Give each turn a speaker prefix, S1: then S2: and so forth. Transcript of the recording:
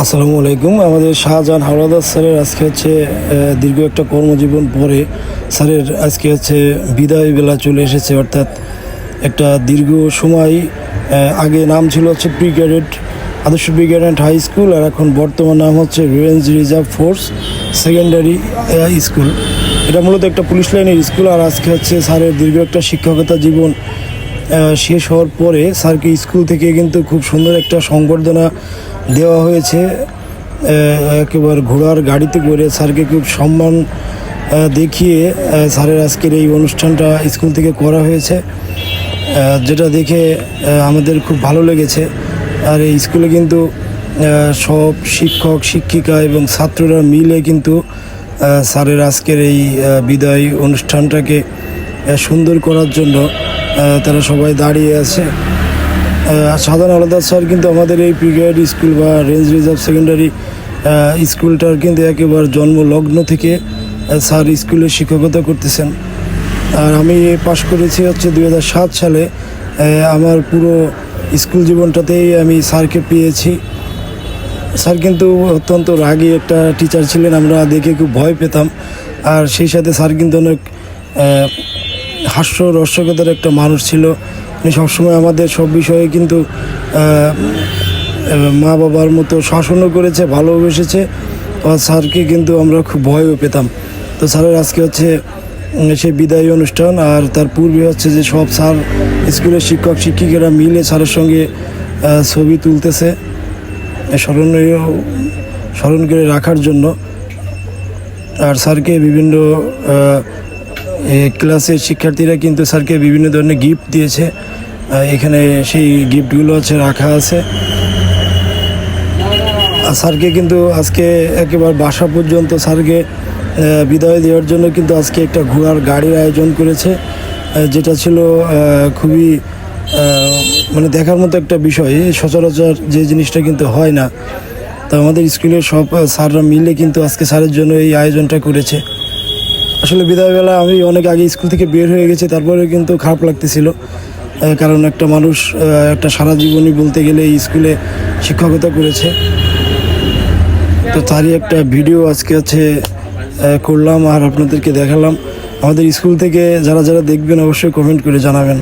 S1: আসসালামু আলাইকুম। আমাদের শাহজাহান হাওলাদার স্যারের আজকে হচ্ছে দীর্ঘ একটা কর্মজীবন পরে স্যারের আজকে হচ্ছে বিদায় বেলা চলে এসেছে। অর্থাৎ একটা দীর্ঘ সময় আগে নাম ছিল হচ্ছে প্রি ক্যাডেট আদর্শ ব্রিগেড হাই স্কুল, আর এখন বর্তমান নাম হচ্ছে range reserve force secondary school. এটা মূলত একটা পুলিশ লাইনের স্কুল। আর আজকে হচ্ছে স্যারের দীর্ঘ একটা শিক্ষকতা জীবন শেষ হওয়ার পরে স্যারকে স্কুল থেকে কিন্তু খুব সুন্দর একটা সংবর্ধনা দেওয়া হয়েছে। একেবারে ঘোড়ার গাড়িতে করে স্যারকে খুব সম্মান দেখিয়ে স্যারের আজকের এই অনুষ্ঠানটা স্কুল থেকে করা হয়েছে, যেটা দেখে আমাদের খুব ভালো লেগেছে। আর এই স্কুলে কিন্তু সব শিক্ষক শিক্ষিকা এবং ছাত্ররা মিলে কিন্তু স্যারের আজকের এই বিদায় অনুষ্ঠানটাকে সুন্দর করার জন্য তারা সবাই দাঁড়িয়ে আছে। শাহজাহান হাওলাদার স্যার কিন্তু আমাদের এই ব্রিগেড স্কুল বা রেঞ্জ রিজার্ভ সেকেন্ডারি স্কুলটার কিন্তু একেবারে জন্মলগ্ন থেকে স্যার স্কুলে শিক্ষকতা করতেছেন। আর আমি পাশ করেছি হচ্ছে 2007 সালে। আমার পুরো স্কুল জীবনটাতেই আমি স্যারকে পেয়েছি। স্যার কিন্তু অত্যন্ত রাগী একটা টিচার ছিলেন, আমরা দেখে খুব ভয় পেতাম। আর সেই সাথে স্যার কিন্তু অনেক হাস্যরস্যকতার একটা মানুষ ছিল। উনি সবসময় আমাদের সব বিষয়ে কিন্তু মা বাবার মতো শাসনও করেছে, ভালোবেসেছে। আর স্যারকে কিন্তু আমরা খুব ভয়ও পেতাম। তো স্যারের আজকে হচ্ছে সেই বিদায়ী অনুষ্ঠান। আর তার পূর্বে হচ্ছে যে সব স্যার স্কুলের শিক্ষক শিক্ষিকারা মিলে স্যারের সঙ্গে ছবি তুলতেছে স্মরণ করে রাখার জন্য। আর স্যারকে বিভিন্ন ক্লাসের শিক্ষার্থীরা কিন্তু স্যারকে বিভিন্ন ধরনের গিফট দিয়েছে। এখানে সেই গিফটগুলো হচ্ছে রাখা আছে। আর স্যারকে কিন্তু আজকে একেবারে বাসা পর্যন্ত স্যারকে বিদায় দেওয়ার জন্য কিন্তু আজকে একটা ঘোড়ার গাড়ির আয়োজন করেছে, যেটা ছিল খুবই মানে দেখার মতো একটা বিষয়। সচরাচর যে জিনিসটা কিন্তু হয় না। তো আমাদের স্কুলের সব স্যাররা মিলে কিন্তু আজকে স্যারের জন্য এই আয়োজনটা করেছে। আসলে বিদায়বেলা আমি অনেক আগে স্কুল থেকে বের হয়ে গেছি, তারপরে কিন্তু খারাপ লাগতেছিল। কারণ একটা মানুষ একটা সারা জীবনই বলতে গেলে এই স্কুলে শিক্ষকতা করেছে। তো তারই একটা ভিডিও আজকে হচ্ছে করলাম আর আপনাদেরকে দেখালাম। আমাদের স্কুল থেকে যারা যারা দেখবেন অবশ্যই কমেন্ট করে জানাবেন।